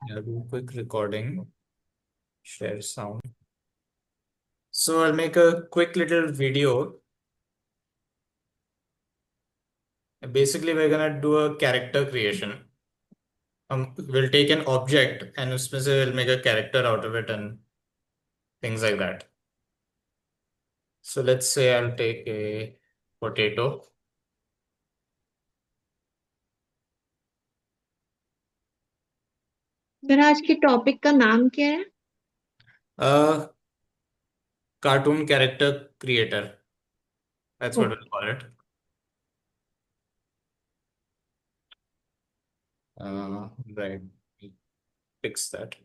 Yeah, do quick recording, share sound. So I'll make a quick little video. Basically, we're gonna do a character creation. We'll take an object and उसमें से we'll make a character out of it and things like that. So let's say I'll take a potato. फिर आज के topic का नाम क्या है? A cartoon character creator. That's what we'll okay. call it. Right. Fix that.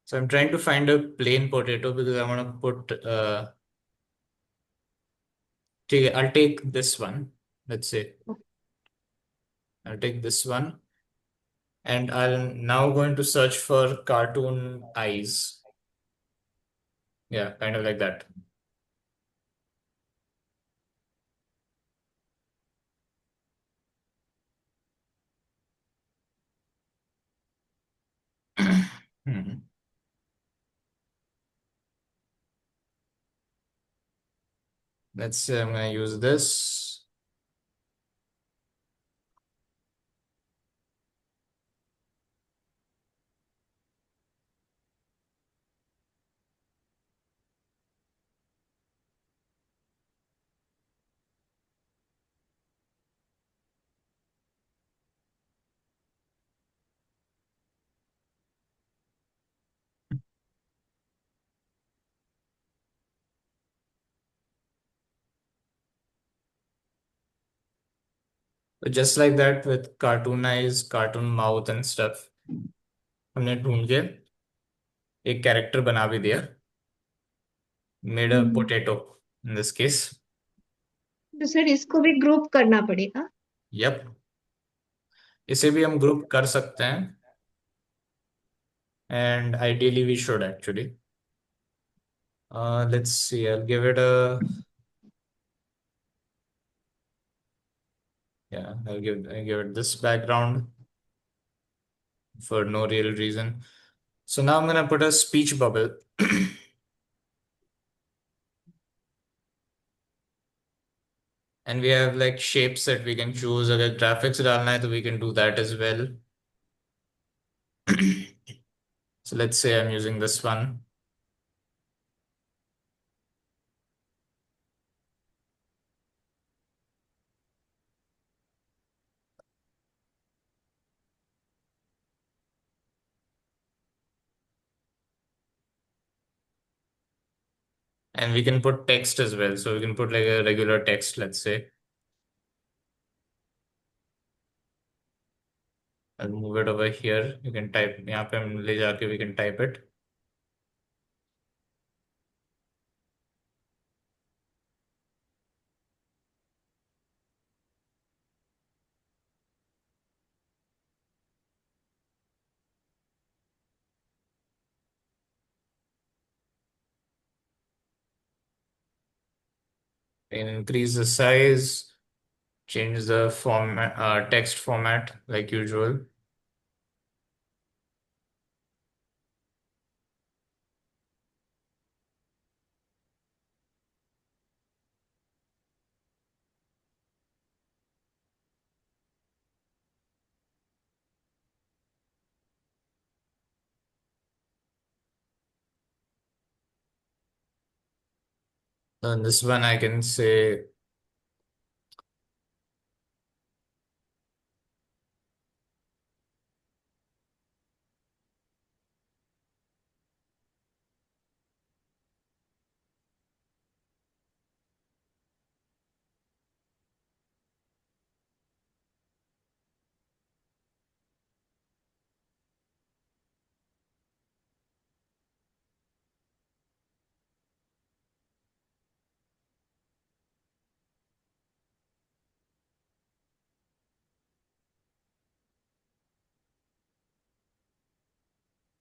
So I'm trying to find a plain potato because I want to put I'll take this one. Let's say I'll take this one and I'll now going to search for cartoon eyes. Yeah, kind of like that. Hmm. Let's say I'm going to use this. So just like that with cartoon eyes, cartoon mouth and stuff, हमने ढूंढ के एक character बना भी दिया. Made a potato in this case. तो sir इसको भी ग्रुप करना पड़ेगा? Yep. इसे भी हम ग्रुप कर सकते हैं and ideally we should actually. Let's see. I'll give it this background for no real reason. So now I'm gonna put a speech bubble. And we have like shapes that we can choose. अगर graphics डालना है तो we can do that as well. So let's say I'm using this one. And we can put text as well. So we can put like a regular text, let's say. I'll move it over here. You can type, यहाँ पे हम ले जाके we can type it. And increase the size, change the format, text format like usual. And this one I can say,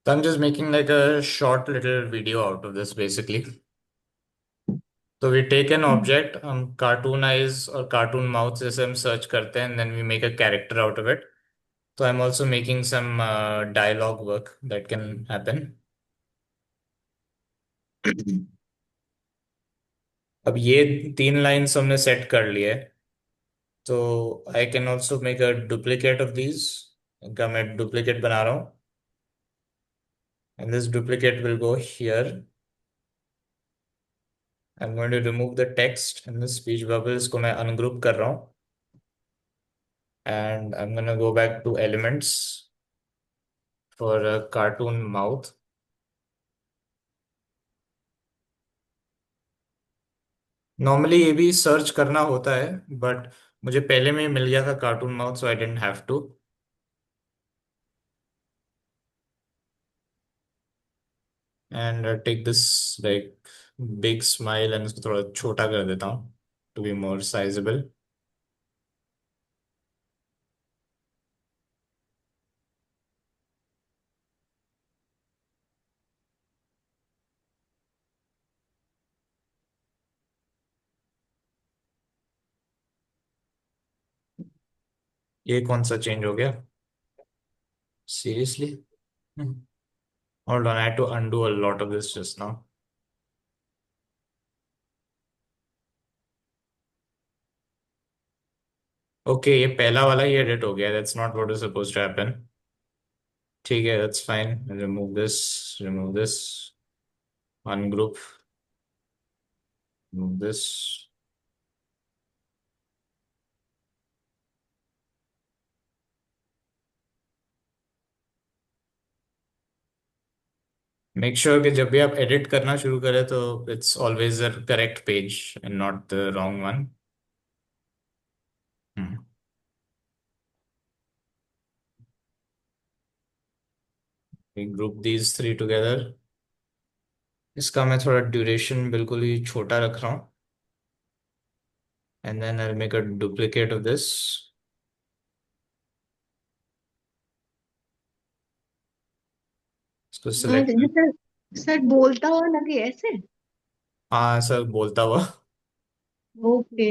so I'm just making like a short little video out of this basically. तो we take an object, हम cartoon eyes और cartoon mouth जैसे हम search करते हैं, then we make a character out of it. तो I am also making some dialogue work that can happen. अब ये 3 लाइन्स हमने सेट कर लिए, तो I can also make a duplicate of these. इनका मैं डुप्लीकेट बना रहा हूँ, and this duplicate will go here. I am going to remove the text in the speech bubbles को मैं अनग्रुप कर रहा हूँ, and I am gonna go back to elements for a cartoon mouth. Normally ये भी search करना होता है, बट मुझे पहले में ही मिल गया था cartoon mouth, so I didn't have to. And take this like big smile and इसको थोड़ा छोटा कर देता हूँ टू बी मोर साइजेबल. ये कौन सा चेंज हो गया? Seriously? Hold on, I had to undo a lot of this just now. ओके, ये पहला वाला ही एडिट हो गया. That's not what is supposed to happen. ठीक है, that's fine. Remove this, ungroup, remove this. Make sure कि जब भी आप एडिट करना शुरू करें तो it's always the correct page and not the wrong one. Group these three together. इसका मैं थोड़ा ड्यूरेशन बिल्कुल ही छोटा रख रहा हूँ, and then I make a duplicate of this. इसको हाँ सिलेक्ट. जैसे सर बोलता हुआ लगे ऐसे। हाँ सर, बोलता हुआ. ओके।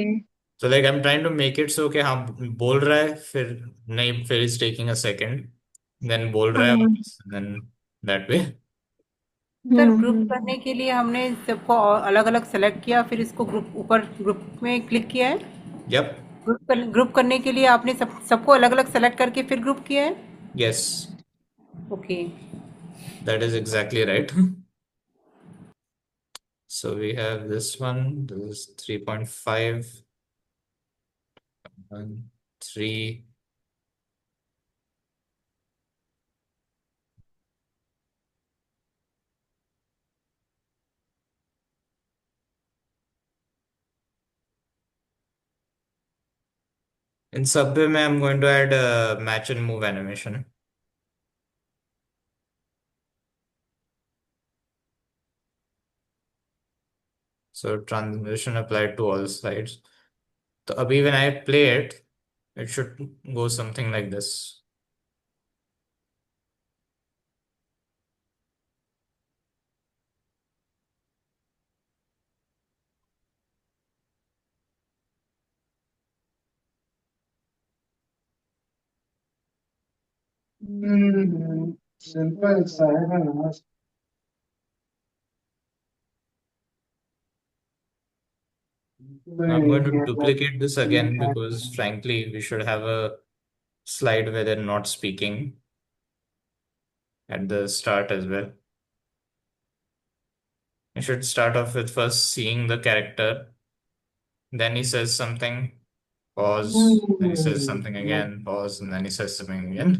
तो like I am trying to make it so कि हाँ, बोल रहा है, फिर नहीं, फिर is taking a second, then बोल रहा है हाँ। वापस, then that way. Sir group hmm. करने के लिए हमने सबको अलग अलग सेलेक्ट किया, फिर इसको ग्रुप ऊपर ग्रुप में क्लिक किया है। यप. ग्रुप करने के लिए आपने सबको अलग अलग सेलेक्ट करके फिर ग्रुप किया है। Yes, okay. That is exactly right. So we have this one, this is 3.5 and 3. In सब में I'm going to add a match and move animation. So transition applied to all sides. तो अभी when I play it, it should go something like this. Simple सा है ना। I'm going to duplicate this again because frankly, we should have a slide where they're not speaking at the start as well. You should start off with first seeing the character, then he says something, pause, then he says something again, pause, and then he says something again.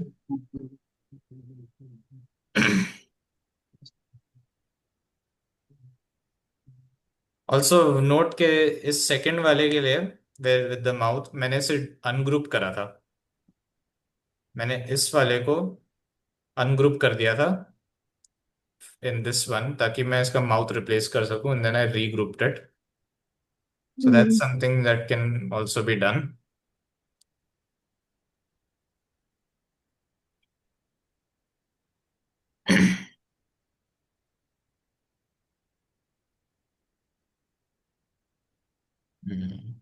Also note के इस second वाले के लिए with the mouth मैंने इसे ungroup करा था. मैंने इस वाले को अनग्रुप कर दिया था इन दिस वन, ताकि मैं इसका माउथ रिप्लेस कर सकूं, and then I regrouped it. So that's hmm. Something that can also be done. Hmm,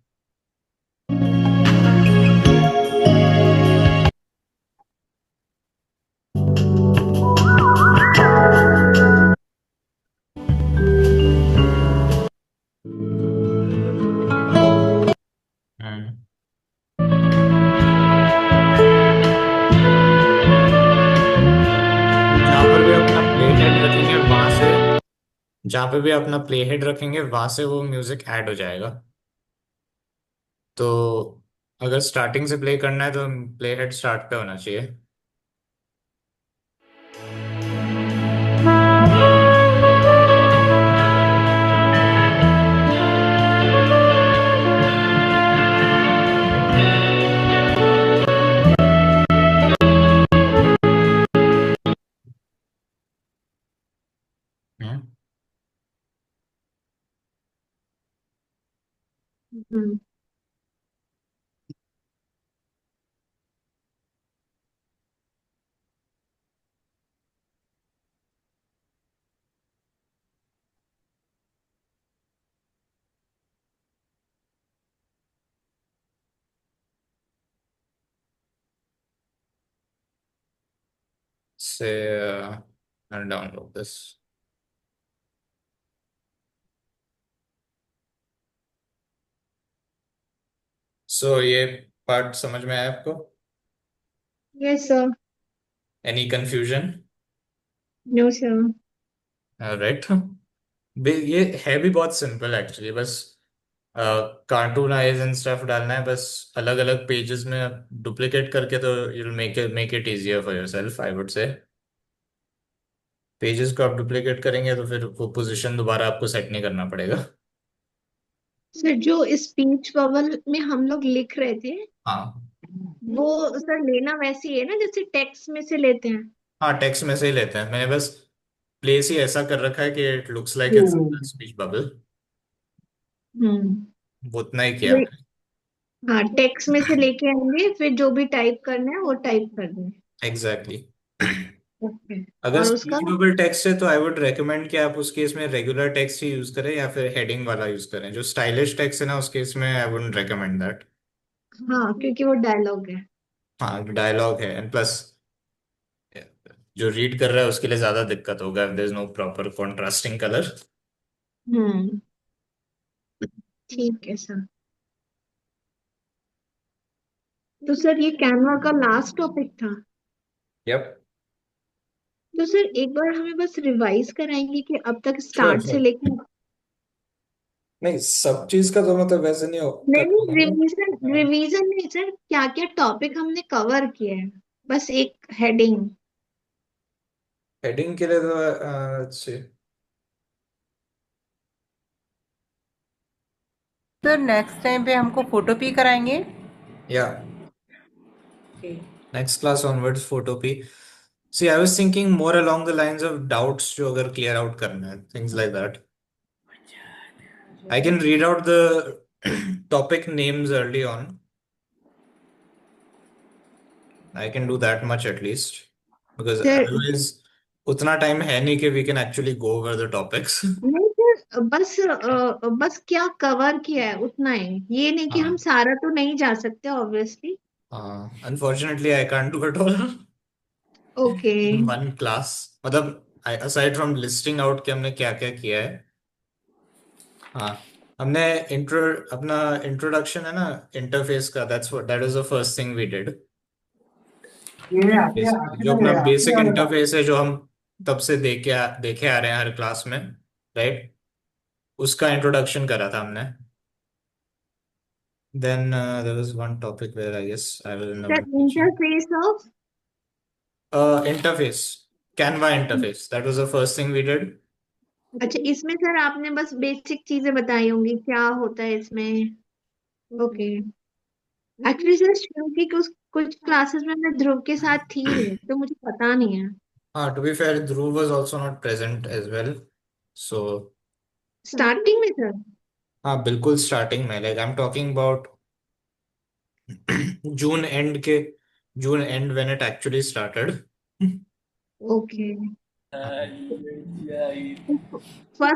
hmm. जहाँ पर भी अपना प्ले हेड रखेंगे वहां से, जहाँ पे भी अपना प्ले हेड रखेंगे वहां से वो म्यूजिक ऐड हो जाएगा। तो अगर स्टार्टिंग से प्ले करना है तो प्ले हेड स्टार्ट पे होना चाहिए। हम्म। हम्म। से डाउनलोड दिस। सो ये पार्ट समझ में आया आपको? Yes sir. Any confusion? No sir. Right. ये है भी बहुत सिंपल एक्चुअली, बस कार्टून आइज एंड स्टफ डालना है बस। अलग अलग पेजेस में डुप्लीकेट करके तो you make it easier for yourself, I would say. Pages को आप डुप्लीकेट करेंगे तो फिर वो पोजीशन दोबारा आपको सेट नहीं करना पड़ेगा। सर जो स्पीच बबल में हम लोग लिख रहे थे, हाँ। वो सर लेना वैसी है ना जैसे टेक्स्ट में से लेते हैं? हाँ, टेक्स्ट में से ही लेते हैं। मैंने बस प्लेस ही ऐसा कर रखा है कि it looks like it's speech bubble. Hmm. वो उतना ही किया वही- मैंने। हाँ, टेक्स्ट में से लेके आएंगे, फिर जो भी टाइप करना है वो टाइप कर देंगे। एग्जैक्टली। ओके। अगर और उसका? स्पीच बबल टेक्स्ट है तो आई वुड रेकमेंड कि आप उस केस में रेगुलर टेक्स्ट ही यूज करें या फिर हेडिंग वाला यूज करें। जो स्टाइलिश टेक्स्ट है ना, उस केस में आई वुडंट रेकमेंड दैट। हाँ, क्योंकि वो डायलॉग है। हाँ, डायलॉग है एंड प्लस जो रीड कर रहा है उसके लिए ज्यादा दिक्कत होगा if there is no proper contrasting colour. Hmm. ठीक है सर। तो सर ये कैनवा का लास्ट टॉपिक था। यप। तो सर एक बार हमें बस रिवाइज कराएंगे कि अब तक श्योर स्टार्ट से श्योर। लेके। नहीं, सब चीज का तो मतलब वैसे नहीं नहीं कर नहीं, पाऊंगा। रिवीजन रिवीजन नहीं सर, क्या क्या टॉपिक हमने कवर किए हैं, बस एक हेडिंग। हेडिंग के लिए तो अच्छे। सर नेक्स्ट टाइम पे हमको फोटो पी कराएंगे। या okay. Next class onwards Photopea. See I was thinking more along the lines of doubts जो अगर क्लियर आउट करना है, things like that. I can read out the topic names early on. I can do that much at least. Because sir otherwise, उतना time है नहीं कि we can actually go over the topics. नहीं sir, बस क्या cover किया है उतना ही, ये नहीं कि हम हाँ। सारा तो नहीं जा सकते ऑब्वियसली। हाँ, unfortunately I can't do it all okay. in one class. मतलब aside from listing out कि हमने क्या क्या किया है। हाँ, हमने इंट्रो अपना इंट्रोडक्शन है ना इंटरफेस का, that is the first thing we did. Basically जो अपना बेसिक इंटरफेस है जो हम तब से देखे आ रहे हैं हर क्लास में, राइट? उसका इंट्रोडक्शन करा था हमने। Then there was one topic where I guess I will sir never mention interface of. Interface, Canva interface, that was the first thing we did. अच्छा, इसमें सर आपने बस बेसिक चीजें बताई होंगी क्या होता है इसमें। ओके। एक्चुअली सर क्योंकि कुछ कुछ क्लासेस में मैं ध्रुव के साथ थी नहीं, तो मुझे पता नहीं है। हाँ, to be fair Dhruv was also not present as well. So starting में सर? हाँ, बिल्कुल स्टार्टिंग में, like I am talking about June end के, June end when it actually started. Okay. First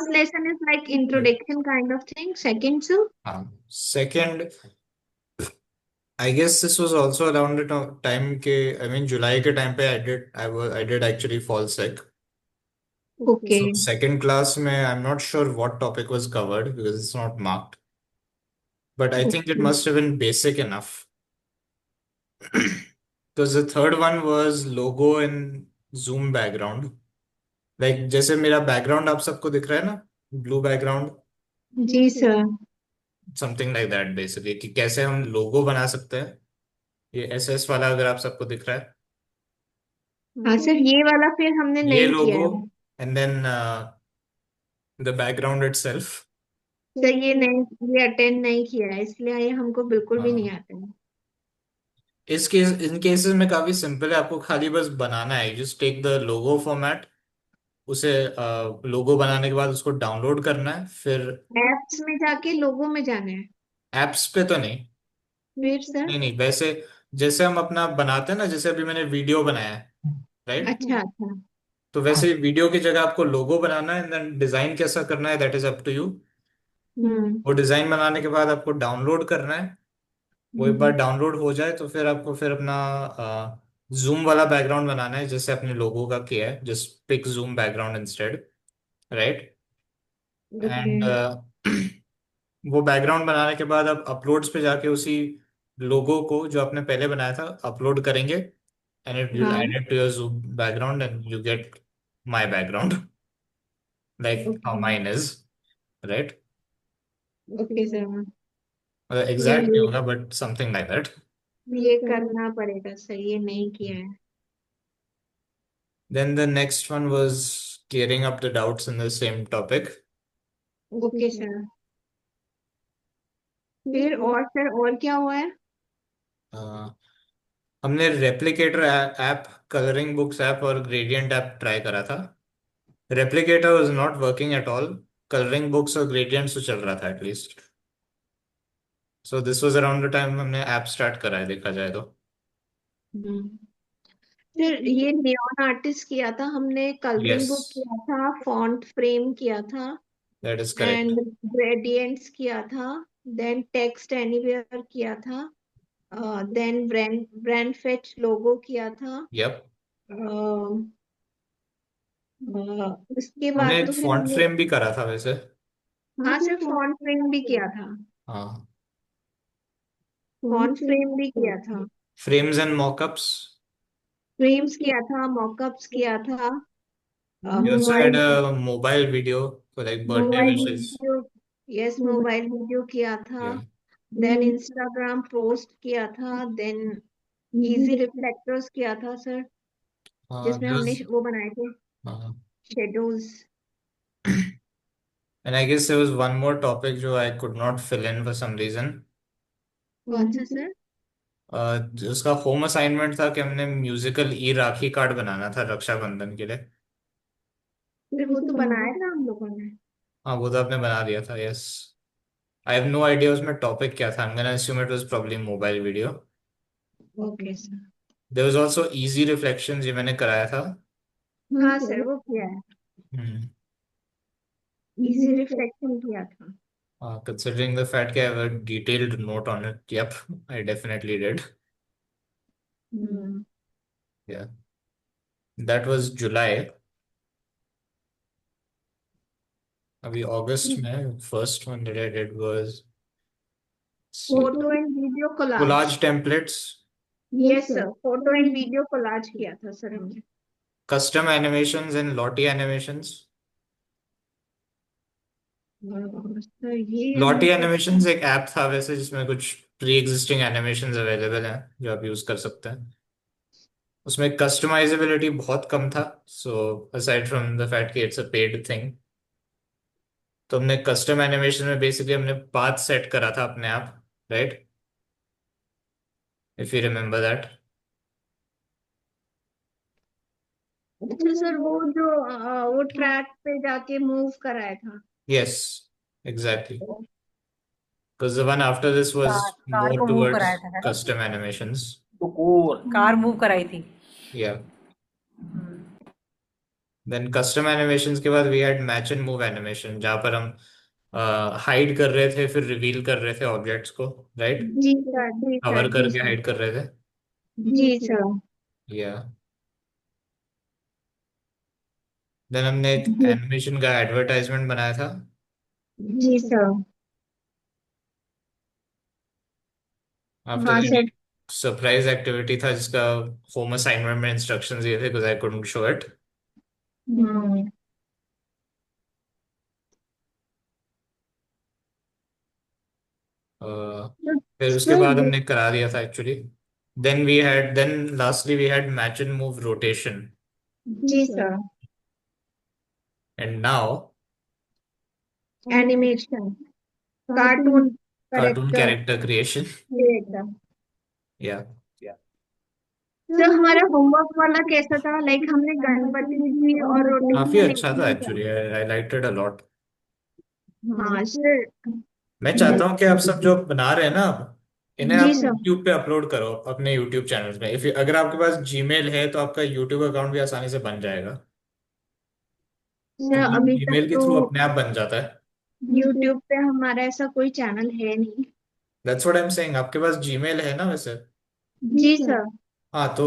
lesson is like introduction kind of thing. Second, sir? Second, I guess this was also around the time ke, I mean, July ke time pe I did actually fall sick. So Okay. second class mein, I'm not sure what topic was covered because it's not marked, but I think it Okay. must have been basic enough. Because the third one was logo in Zoom background. Like जैसे मेरा background आप सबको दिख रहा है ना, blue background, जी sir. something like that basically कि कैसे हम लोगो बना सकते हैं। ये एसएस वाला अगर आप सबको दिख रहा है, हाँ सर, ये वाला फिर हमने ये नहीं किया लोगो है। And then the background itself. Sir ये अटेंड नहीं किया है, इसलिए ये हमको बिल्कुल भी नहीं आता है। इस केस इन केसेस में काफी सिंपल है, आपको खाली बस बनाना है, just take the logo format, उसे लोगो बनाने के बाद उसको डाउनलोड करना है, फिर एप्स में जाके लोगों में जाना है। एप्स पे तो नहीं। फिर सर? नहीं नहीं, वैसे जैसे हम अपना बनाते हैं ना, जैसे अभी मैंने वीडियो बनाया है, राइट? अच्छा अच्छा। तो वैसे वीडियो की जगह आपको लोगो बनाना है, देन डिजाइन कैसा करना है that is up to you. Hmm. वो डिजाइन बनाने के बाद आपको डाउनलोड करना है। वो एक बार डाउनलोड हो जाए तो फिर आपको फिर अपना जूम वाला बैकग्राउंड बनाना है, जैसे अपने लोगो का किया है, just pick Zoom background instead, right? Okay. And वो बैकग्राउंड बनाने के बाद आप अपलोड्स पे जाके उसी लोगो को जो आपने पहले बनाया था अपलोड करेंगे, एंड इट विल हाँ। Add it to your Zoom background and you get my background like how okay. Mine is, right? Okay sir. मतलब ये एग्जैक्ट नहीं होगा बट समथिंग लाइक दैट। ये करना पड़ेगा सर, ये नहीं किया है। Then the next one was clearing up the doubts in the same topic. Okay sir. फिर और सर और क्या हुआ है? Uh, हमने replicator app, colouring books app और ग्रेडियंट ऐप ट्राई करा था। Replicator was not working at all, colouring books और ग्रेडियंट्स तो चल रहा था at least. So this was around the time हमने ऐप स्टार्ट करा है, देखा जाए तो। हम्म। फिर ये नियॉन आर्टिस्ट किया था हमने, कलरिंग यस, बुक किया था, फॉन्ट फ्रेम किया था, that is correct. And gradients किया था, देन टेक्स्ट एनीवेयर किया था, देन ब्रांड ब्रांड फेच लोगो किया था। यप, उसके हमने बाद एक तो फिर फॉन्ट हमने, फ्रेम भी करा था वैसे। हाँ सर फॉन्ट फ्रेम भी किया था। हाँ, फॉन्ट फ्रेम भी किया था। Frames and mockups. फ्रेम्स किया था, मॉकअप्स किया था, You also had mobile a mobile video for like birthday mobile wishes. Video, yes mobile video किया था, Yeah. देन इंस्टाग्राम पोस्ट किया था, देन इजी रिफ्लेक्टर्स किया था सर, जिसमें There हमने was, वो बनाए थे uh, shadows. and I guess there was one more topic जो I could not fill in for some reason. कौन सा सर? उसका होम असाइनमेंट था कि हमने म्यूजिकल ई राखी कार्ड बनाना था रक्षाबंधन के लिए। फिर वो तो बनाया था हम लोगों ने। हाँ, वो तो आपने बना दिया था, yes. I have no idea उसमें टॉपिक क्या था, I am gonna assume it was probably mobile video. Okay sir. There was also easy reflections, ये मैंने कराया था। हाँ सर वो किया है, हम्म। इजी रिफ्लेक्शन किया था। Considering the fact that I have a detailed note on it, yep, I definitely did. Hmm. Yeah, that was July. अभी अगस्त में first one that I did was, see, photo and video collage. collage templates, yes sir, photo and video collage किया था sir हमने। custom animations and Lottie animations. Sir ये Lottie हमको animations एक app था वैसे जिसमें कुछ प्री एग्जिस्टिंग एनिमेशंस अवेलेबल हैं जो आप यूज कर सकते हैं। उसमें कस्टमाइजेबिलिटी बहुत कम था, सो असाइड फ्रॉम द फैक्ट कि इट्स अ पेड थिंग, तो हमने कस्टम एनिमेशन में बेसिकली हमने पाथ सेट करा था अपने आप, right? If you remember that. अच्छा सर, वो जो वो ट्रैक पे जाके मूव कराया था। Yes, exactly, because the one after this car was car more को मूव कराया towards था, है ना? custom animations. कार मूव कराई थी। Yeah. Hmm. Then custom animations के बाद we had match and move animation, जहाँ पर हम हाइड कर रहे थे फिर रिवील कर रहे थे ऑब्जेक्ट्स को, राइट? जी सर, जी सर, कवर जी करके सर, हाइड कर रहे थे। जी सर, या देन हमने एक जी, एनिमेशन का एडवर्टाइजमेंट बनाया था। जी सर। आफ्टर हाँ दैट सर। एक सरप्राइज एक्टिविटी था जिसका होम असाइनमेंट में इंस्ट्रक्शंस दिए थे, because I couldn't show it. Hmm. फिर उसके सर, बाद हमने करा दिया था actually. Then lastly we had match and move rotation. जी sir. And now animation, cartoon cartoon character character creation. Creator. या सर हमारा होमवर्क वाला कैसा था? लाइक हमने गणपति जी और काफी रोटेशन अच्छा था नहीं actually, I liked it a lot. किया। हाँ सर। मैं चाहता हूँ कि आप सब जो बना रहे हैं ना अब, इन्हें जी आप सर। YouTube पे अपलोड करो अपने YouTube चैनल्स में। इफ अगर आपके पास जीमेल है तो आपका YouTube अकाउंट भी आसानी से बन जाएगा, सर क्योंकि अभी तक जीमेल के तो थ्रू अपने आप बन जाता है। यूट्यूब पे हमारा ऐसा कोई चैनल है नहीं। That's what I am saying, आपके पास जीमेल है ना वैसे। जी सर। हाँ तो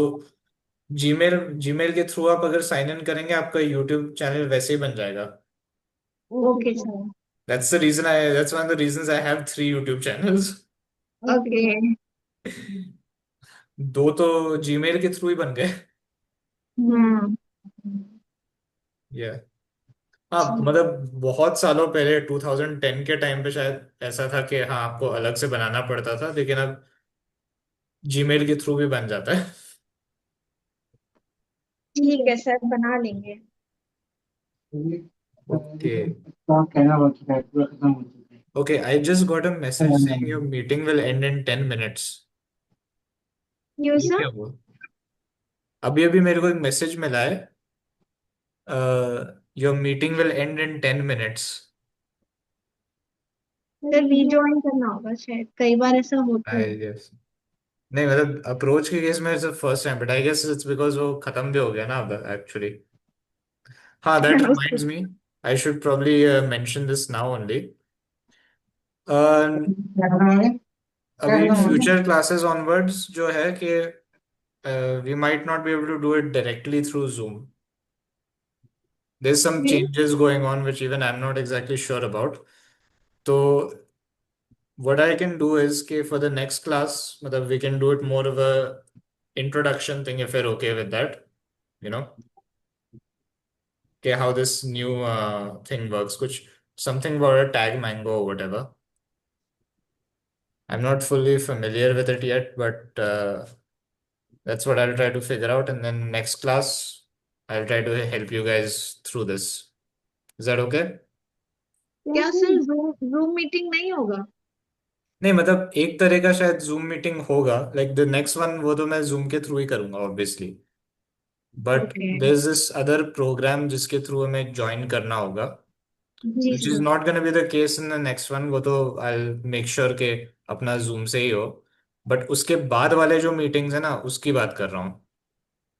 जीमेल जीमेल के थ्रू आप अगर साइन इन करेंगे आपका यूट्यूब चैनल वैसे ही बन जाएगा। Okay sir. That's one of the reasons I have 3 YouTube channels. Okay. दो तो जीमेल के थ्रू ही बन गए। हम्म। ये हाँ मतलब बहुत सालों पहले 2010 के टाइम पे शायद ऐसा था कि हाँ आपको अलग से बनाना पड़ता था, लेकिन अब जीमेल के थ्रू भी बन जाता है। ठीक है सर, बना लेंगे। Okay okay, I just got a message saying your meeting will and in 10 minutes. क्यों ये सर? क्या हुआ? अभी अभी मेरे को एक मैसेज मिला है, your meeting will and in 10 minutes. Sir rejoin करना होगा शायद, कई बार ऐसा होता है। आई गेस नहीं, मतलब अप्रोच के केस में it's first time, but I guess it's because वो खत्म भी हो गया ना अब एक्चुअली। हाँ, दैट उसके reminds me, I should probably mention this now only. अभी फ्यूचर क्लासेस ऑनवर्ड्स जो है कि we might not be able to do it directly through Zoom. There's some changes going on which even I'm not exactly sure about. So what I can do is कि for the next class, मतलब we can do it more of a introduction thing if you're okay with that, you know, okay, how this new thing works, कुछ something about a tag mango or whatever. I'm not fully familiar with it yet, but that's what I'll try to figure out. And then next class, I'll try to help you guys through this. Is that okay? क्या sir, Zoom Zoom meeting नहीं होगा? नहीं मतलब एक तरह का शायद Zoom meeting होगा, लाइक द नेक्स्ट वन वो तो मैं जूम के थ्रू ही करूंगा obviously, but okay. There is this other program जिसके थ्रू हमें ज्वाइन करना होगा, जी which is sir. Not gonna be the case in the next one. वो तो आई मेक श्योर के अपना जूम से ही हो, बट उसके बाद वाले जो मीटिंग्स है ना उसकी बात कर रहा हूँ।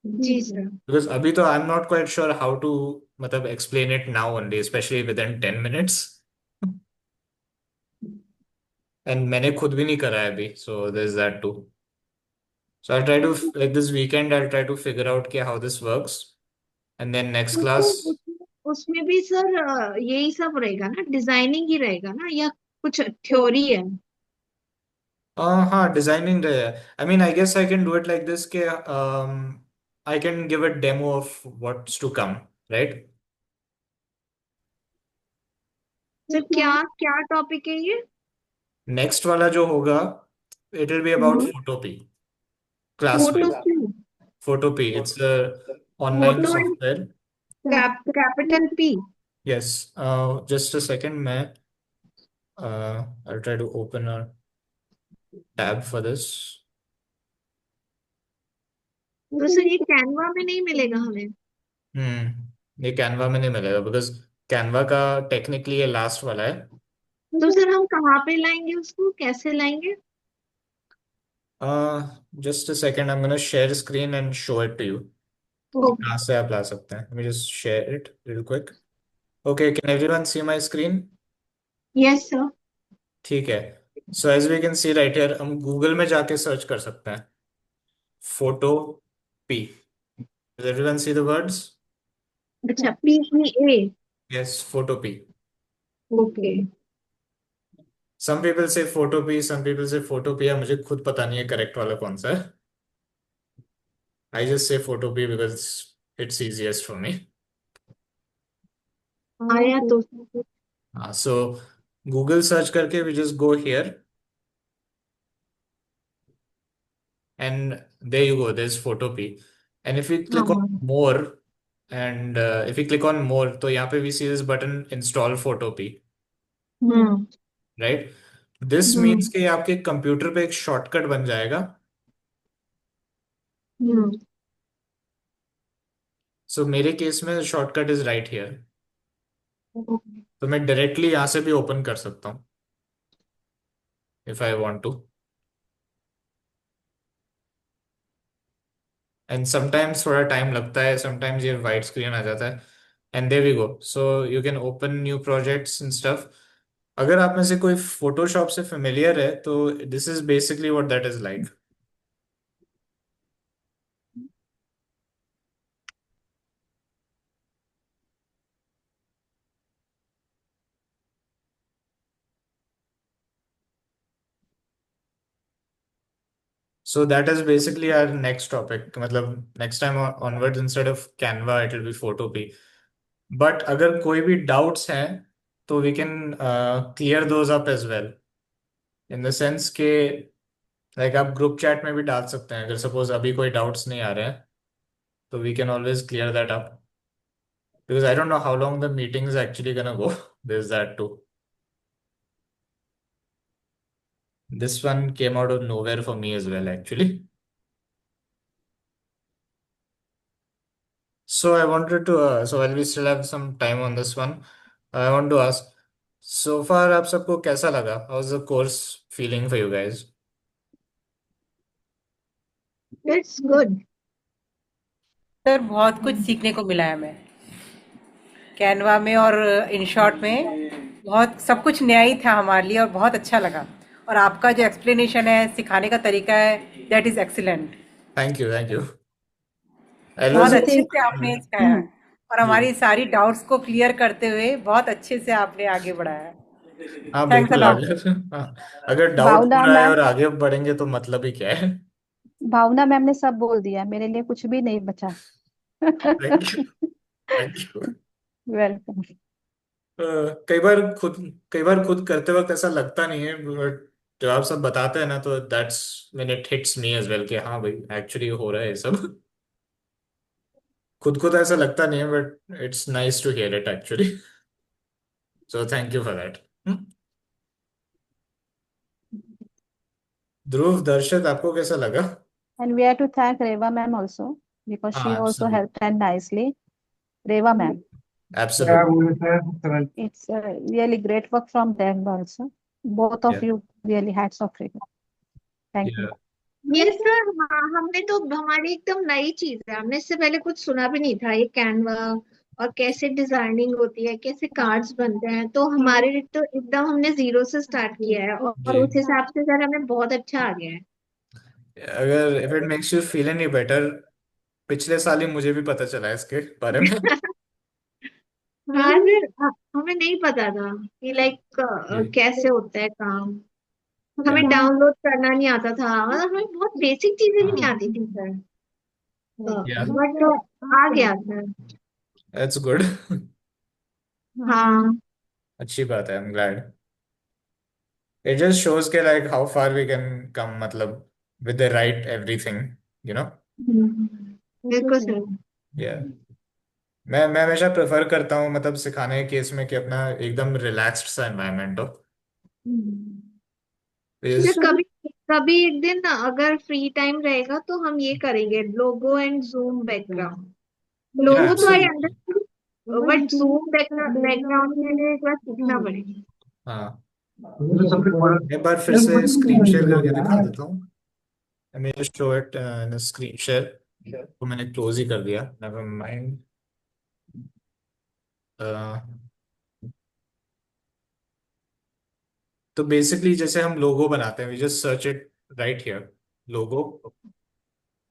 जी सर। बिकॉज अभी तो I am not quite sure how to मतलब explain it now only, specially within 10 minutes. And मैंने खुद भी नहीं करा है अभी, so there is that too. So I'll try to like this weekend I'll try to figure out how this works, and then next उसको class उसमें भी सर यही सब रहेगा ना, डिजाइनिंग ही रहेगा ना, या कुछ थ्योरी है? हाँ डिजाइनिंग रहे। I mean I guess I can do it like this कि I can give a demo of what's to come, right? Sir क्या क्या टॉपिक है ये? Next वाला जो होगा it will be about Photopea, class photo wise। की? Photopea, it's a online photo software। Capital P? Yes, just a second मैं I'll try to open a tab for this। तो सर ये Canva में नहीं मिलेगा हमें? ये कैनवा में नहीं मिलेगा, बिकॉज कैनवा का टेक्निकली ये लास्ट वाला है। तो सर हम कहाँ पे लाएंगे उसको, कैसे लाएंगे? Just a second, I am gonna share screen and show it to you. Okay. कहाँ से आप ला सकते हैं? Let me just share it real quick. Okay, can everyone see my screen? Yes, sir. ठीक है. So as we can see right here, हम Google में जाके सर्च कर सकते हैं photo P. Does everyone see the words? अच्छा, PEA. Yes, photo P. Okay. Some people say photo P, some people say photo P. मुझे खुद पता नहीं है करेक्ट वाला कौन सा है. I just say photo P because it's easiest for me. आया तो. So Google सर्च करके we just go here and there you go. There's photo P. And if we click on हाँ. more and if we click on more, तो यहाँ पे we see this button install Photopea. Hmm. Right. This means hmm. कि आपके computer पे एक shortcut बन जाएगा. हम्म. सो मेरे केस में शॉर्टकट इज राइट हियर. तो मैं डायरेक्टली यहाँ से भी ओपन कर सकता हूँ if I want to. And sometimes थोड़ा टाइम लगता है, समटाइम्स ये वाइट स्क्रीन आ जाता है. And there we go. So you can open new projects and stuff. अगर आप में से कोई फोटोशॉप से फेमिलियर है तो this is basically what that is like. So that is basically our next topic. मतलब next time onwards instead of Canva it will be Photopea. But अगर कोई भी doubts हैं तो we can clear those up as well. In the sense के like आप group chat में भी डाल सकते हैं अगर suppose अभी कोई doubts नहीं आ रहे हैं तो we can always clear that up. Because I don't know how long the meeting is actually gonna go. There's that too. This one came out of nowhere for me as well actually. So I wanted to, so while we still have some time on this one, I want to ask, so far आप सबको कैसा लगा? How's the course feeling for you guys? That's good. Sir बहुत कुछ सीखने को मिला है हमें कैनवा में और इन शॉर्ट में। बहुत सब कुछ नया ही था हमारे लिए और बहुत अच्छा लगा। और आपका जो एक्सप्लेनेशन है, सिखाने का तरीका है, that is excellent. Thank you, thank you. I बहुत was, अच्छे से आपने सिखाया है और जी. हमारी सारी डाउट्स को क्लियर करते हुए बहुत अच्छे से आपने आगे बढ़ाया। हाँ थैंक्स अ बिल्कुल लॉट। आगे. हाँ. अगर डाउट हो भावना रहा है मैम और आगे बढ़ेंगे तो मतलब ही क्या है. भावना मैम ने सब बोल दिया, मेरे लिए कुछ भी नहीं बचा। Thank you, thank you. Welcome. कई बार खुद करते वक्त ऐसा लगता नहीं है बट जब आप सब बताते हैं ना तो that's when it hits me as well कि हाँ भाई एक्चुअली हो रहा है ये सब. खुद को तो ऐसा लगता नहीं है but it's nice to hear it actually. So thank you for that. Dhruv, Darshak, आपको कैसा लगा? And we have to thank Reva ma'am also because she हाँ also absolutely. helped and nicely. Reva ma'am, absolutely. it's really great work from them also. Both of या you really hats off Reva. Thank you. या yes sir. हाँ, हमने तो हमारी एकदम नई चीज है, हमने इससे पहले कुछ सुना भी नहीं था ये कैनवा और कैसे डिजाइनिंग होती है, कैसे कार्ड्स बनते हैं. तो हमारे लिए तो एकदम हमने जीरो से स्टार्ट किया है और जी. उस हिसाब से सर हमें बहुत अच्छा आ गया है. अगर if it makes you feel any better, पिछले साल ही मुझे भी पता चला इसके बारे में. हाँ सर. हमें नहीं पता था कि लाइक जी. कैसे होता है काम. या हमें डाउनलोड करना नहीं आता था, मतलब हमें बहुत बेसिक चीजें भी नहीं हाँ. आती थी सर. या बट आ गया सर. That's good. हाँ. अच्छी बात है. I am glad. It just shows के like how far we can come, मतलब with the right everything, you know. बिल्कुल सर. या मैं हमेशा प्रेफर करता हूँ मतलब सिखाने के केस में कि अपना एकदम रिलैक्स्ड सा एनवायरनमेंट हो. सर Because- कभी कभी एक दिन ना अगर फ्री टाइम रहेगा तो हम ये करेंगे, logo and zoom background. yeah, लोगो तो आई absolutely. Understood but zoom background के लिए एक बार सीखना पड़ेगा. हाँ. एक बार फिर से स्क्रीन शेयर करके दिखा देता हूँ. Let me just show it in a screen share. तो मैंने क्लोज ही कर दिया, नेवर माइंड। तो बेसिकली जैसे हम लोगो बनाते हैं, we just search it right here, logo.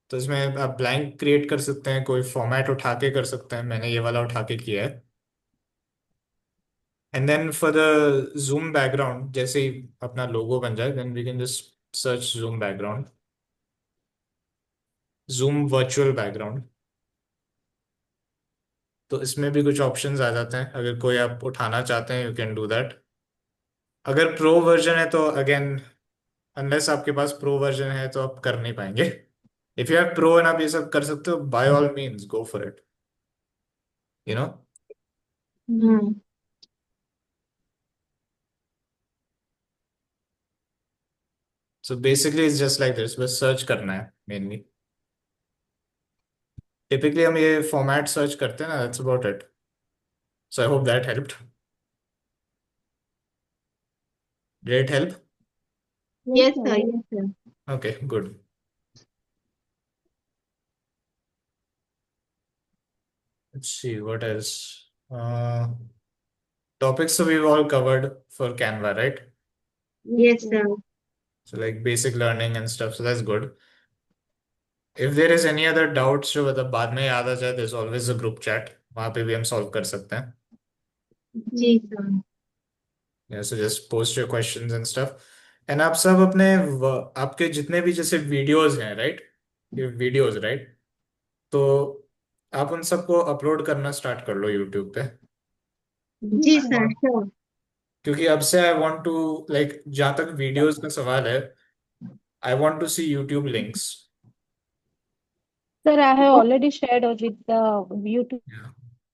तो इसमें आप ब्लैंक क्रिएट कर सकते हैं, कोई फॉर्मेट उठा के कर सकते हैं, मैंने ये वाला उठा के किया है। And then for the Zoom background, जैसे ही अपना लोगो बन जाए, then we can just search Zoom background, Zoom virtual background. तो इसमें भी कुछ ऑप्शंस आ जाते हैं, अगर कोई आप उठाना चाहते हैं, यू कैन डू दैट। अगर प्रो वर्जन है तो अगेन, अनलेस आपके पास प्रो वर्जन है तो आप कर नहीं पाएंगे। If you have pro and आप ये सब कर सकते हो, by all means go for it, you know. हाँ। So basically it's just like this, बस सर्च करना है मेनली। टिपिकली हम ये फॉर्मेट सर्च करते हैं ना, that's about it. So I hope that helped. Did it help? Yes sir. Sir, Yes. Yes sir. Okay, good. Let's see what else. Topics, so we've all covered for Canva, right? Yes sir. So like basic learning and stuff, so that's good. If there is any other doubts जो मतलब बाद में याद आ जाए, there's always a group chat, वहाँ पे भी हम solve कर सकते हैं। जी sir. Yeah, so just post your questions and stuff. And आप सब अपने आपके जितने भी जैसे वीडियोस हैं, राइट, ये वीडियोस, राइट, तो आप उन सबको अपलोड करना स्टार्ट कर लो यूट्यूब पे। जी सर, श्योर। क्योंकि अब से आई वांट टू, लाइक जहाँ तक वीडियोस का सवाल है, I want to see YouTube links. Sir, I have already shared with the YouTube.